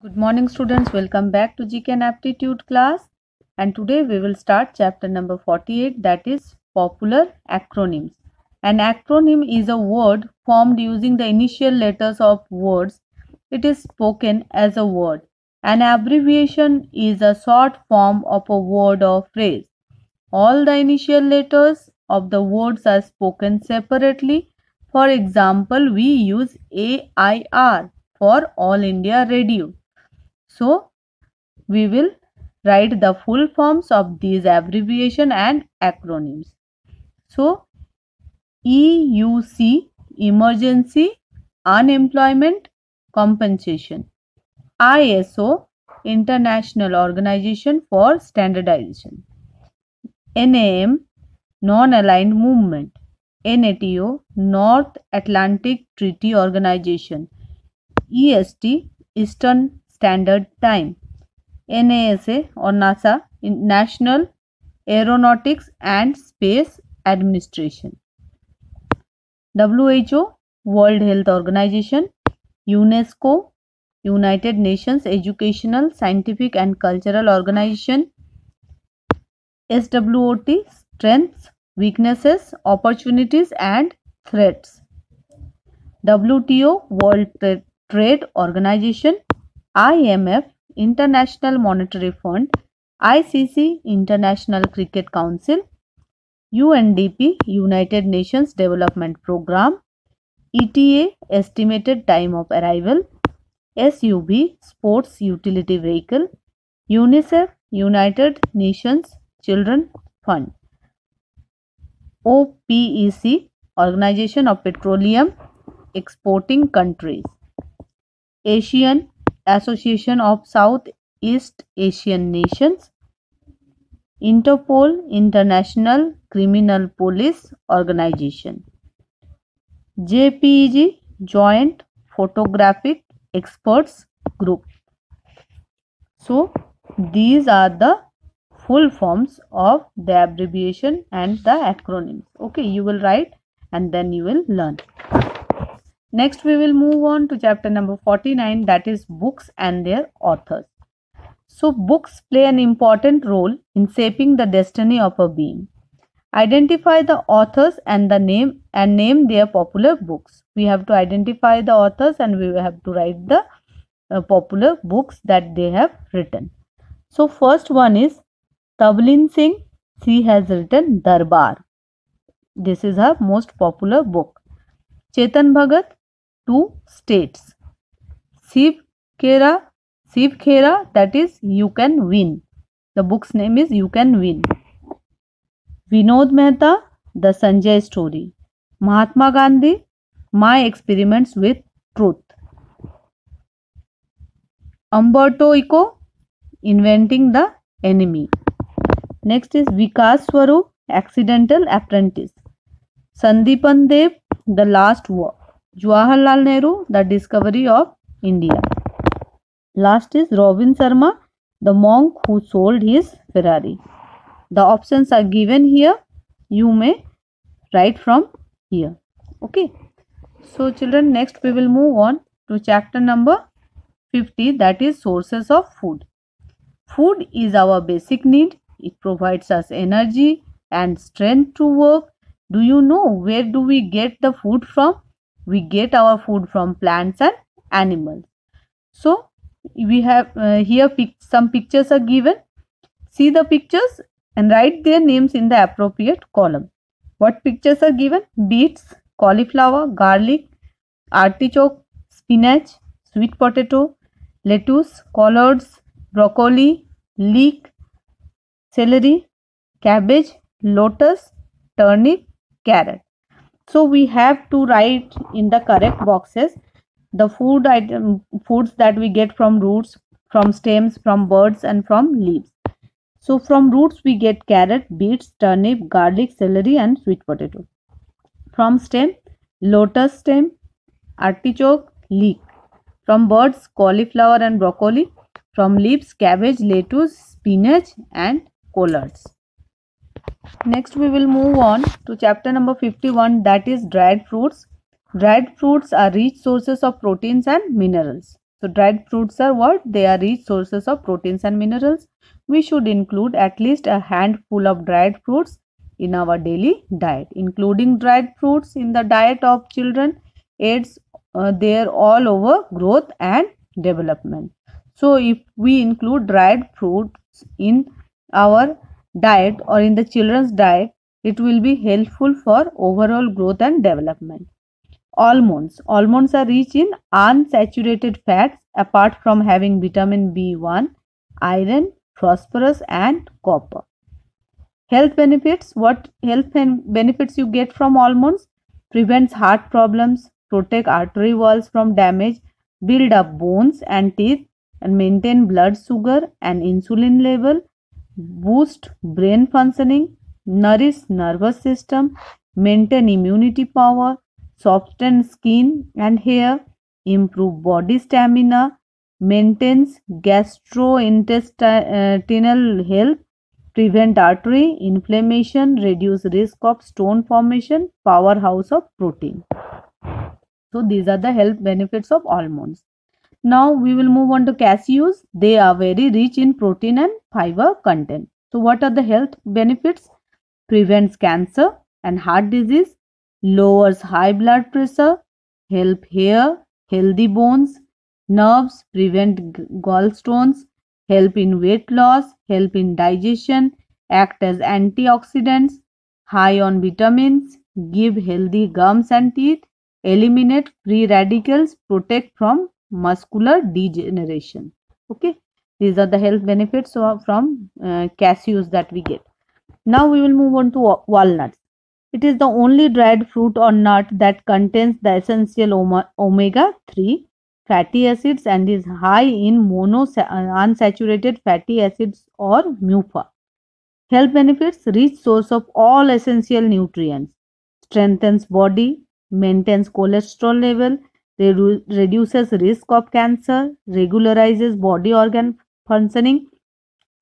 Good morning students, welcome back to GK and Aptitude class, and today we will start chapter number 48, that is popular acronyms. An acronym is a word formed using the initial letters of words. It is spoken as a word. An abbreviation is a short form of a word or phrase. All the initial letters of the words are spoken separately. For example, we use AIR for All India Radio. So, we will write the full forms of these abbreviation and acronyms. So, EUC, Emergency Unemployment Compensation. ISO, International Organization for Standardization. NAM, Non-Aligned Movement. NATO, North Atlantic Treaty Organization. EST, Eastern Standard Time. NASA or NASA, National Aeronautics and Space Administration. WHO, World Health Organization. UNESCO, United Nations Educational, Scientific and Cultural Organization. SWOT, Strengths, Weaknesses, Opportunities and Threats. WTO, World Trade Organization. IMF, International Monetary Fund. ICC, International Cricket Council. UNDP, United Nations Development Programme. ETA, Estimated Time of Arrival. SUV, Sports Utility Vehicle. UNICEF, United Nations Children Fund. OPEC, Organization of Petroleum Exporting Countries. ASEAN, Association of Southeast Asian Nations. Interpol, International Criminal Police Organization. JPEG, Joint Photographic Experts Group. So, these are the full forms of the abbreviation and the acronyms. Okay, you will write and then you will learn. Next, we will move on to chapter number 49, that is books and their authors. So, books play an important role in shaping the destiny of a being. Identify the authors and name their popular books. We have to identify the authors and we have to write the popular books that they have written. So, first one is Tablin Singh. She has written Darbar. This is her most popular book. Chetan Bhagat, Two States. Shiv Khera, that is You Can Win. The book's name is You Can Win. Vinod Mehta, The Sanjay Story. Mahatma Gandhi, My Experiments with Truth. Umberto Eco, Inventing the Enemy. Next is Vikas Swarup, Accidental Apprentice. Sandipan Dev, The Last War. Jawaharlal Nehru, The Discovery of India. Last is Robin Sharma, The Monk Who Sold His Ferrari. The options are given here. You may write from here. Okay. So children, next we will move on to chapter number 50, that is sources of food. Food is our basic need. It provides us energy and strength to work. Do you know where do we get the food from? We get our food from plants and animals. So we have here some pictures are given. See the pictures and write their names in the appropriate column. What pictures are given? Beets, cauliflower, garlic, artichoke, spinach, sweet potato, lettuce, collards, broccoli, leek, celery, cabbage, lotus, turnip, carrot. So we have to write in the correct boxes the foods that we get from roots, from stems, from birds and from leaves. So from roots we get carrot, beets, turnip, garlic, celery and sweet potato. From stem, lotus stem, artichoke, leek. From birds, cauliflower and broccoli. From leaves, cabbage, lettuce, spinach and collards. Next we will move on to chapter number 51, that is dried fruits. Dried fruits are rich sources of proteins and minerals. So dried fruits are what? They are rich sources of proteins and minerals. We should include at least a handful of dried fruits in our daily diet. Including dried fruits in the diet of children aids their all over growth and development. So if we include dried fruits in our diet or in the children's diet, it will be helpful for overall growth and development. Almonds. Almonds are rich in unsaturated fats apart from having vitamin B1, iron, phosphorus and copper. Health benefits. What health benefits you get from almonds? Prevents heart problems, protect artery walls from damage, build up bones and teeth, and maintain blood sugar and insulin level, boost brain functioning, nourish nervous system, maintain immunity power, soften skin and hair, improve body stamina, maintains gastrointestinal health, prevent artery inflammation, reduce risk of stone formation, powerhouse of protein. So these are the health benefits of almonds. Now we will move on to cashews. They are very rich in protein and fiber content. So what are the health benefits? Prevents cancer and heart disease, lowers high blood pressure, help hair, healthy bones, nerves, prevent gallstones, help in weight loss, help in digestion, act as antioxidants, high on vitamins, give healthy gums and teeth, eliminate free radicals, protect from muscular degeneration. Okay, these are the health benefits from cashews that we get. Now we will move on to walnuts. It is the only dried fruit or nut that contains the essential omega-3 fatty acids and is high in unsaturated fatty acids or MUFA. Health benefits: rich source of all essential nutrients, strengthens body, maintains cholesterol level, reduces risk of cancer, regularizes body organ functioning,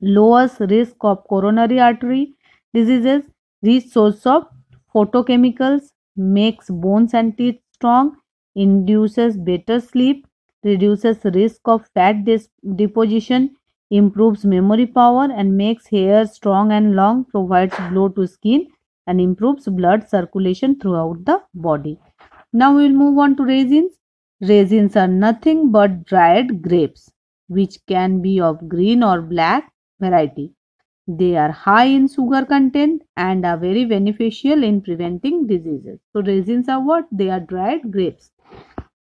lowers risk of coronary artery diseases, rich source of photochemicals, makes bones and teeth strong, induces better sleep, reduces risk of fat deposition, improves memory power and makes hair strong and long, provides glow to skin and improves blood circulation throughout the body. Now we will move on to raisins. Raisins are nothing but dried grapes which can be of green or black variety. They are high in sugar content and are very beneficial in preventing diseases. So raisins are what? They are dried grapes.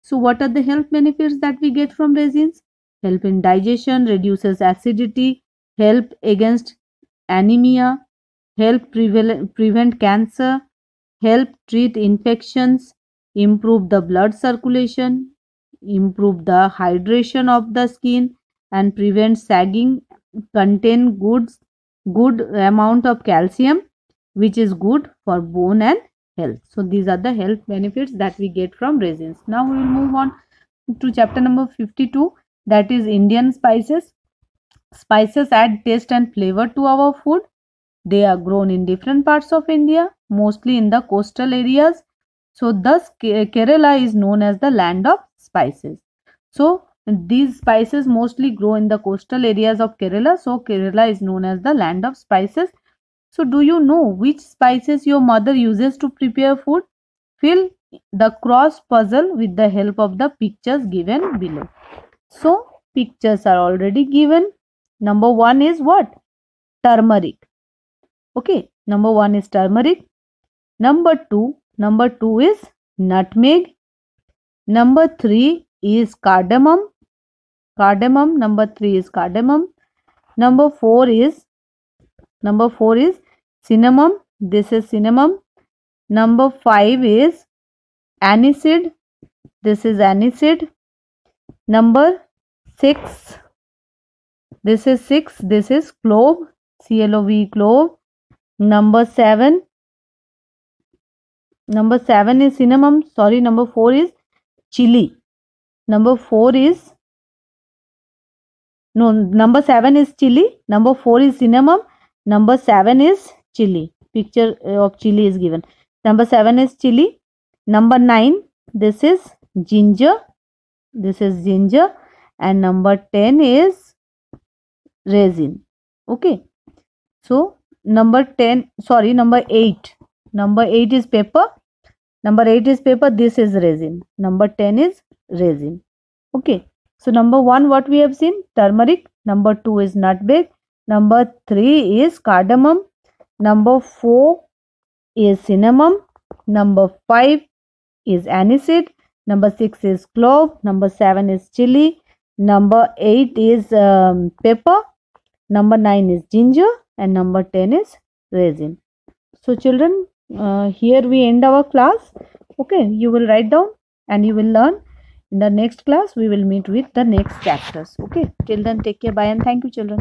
So what are the health benefits that we get from raisins? Help in digestion, reduces acidity, help against anemia, help prevent cancer, help treat infections, improve the blood circulation, improve the hydration of the skin and prevent sagging, contain good amount of calcium which is good for bone and health. So these are the health benefits that we get from raisins. Now we will move on to chapter number 52, that is Indian spices. Spices add taste and flavor to our food. They are grown in different parts of India, mostly in the coastal areas. So thus Kerala is known as the land of spices. So these spices mostly grow in the coastal areas of Kerala. So Kerala is known as the land of spices. So do you know which spices your mother uses to prepare food? Fill the cross puzzle with the help of the pictures given below. So pictures are already given. Number 1 is what? Turmeric. Okay, number 1 is turmeric. Number 2 is nutmeg. Number 3 is cardamom. Number 3 is cardamom. Number 4 is cinnamon. This is cinnamon. Number 5 is aniseed. This is aniseed. Number 6. This is clove. CLOVE, clove. Number 7 is cinnamon. Sorry, number 4 is chili. Number 7 is chili. Number 4 is cinnamon. Number 7 is chili. Picture of chili is given. Number 7 is chili. Number 9, this is ginger. and number 10 is resin. Okay, so number 8. Number 8 is paper. Number 8 is paper. This is resin. Number 10 is resin. Okay, so number 1 what we have seen, turmeric. Number 2 is nutmeg. Number 3 is cardamom. Number 4 is cinnamon. Number 5 is aniseed. Number 6 is clove. Number 7 is chili. Number 8 is pepper. Number 9 is ginger, and number 10 is resin. So children, here we end our class. Okay, you will write down and you will learn. In the next class we will meet with the next chapters. Okay, till then take care, bye, and thank you children.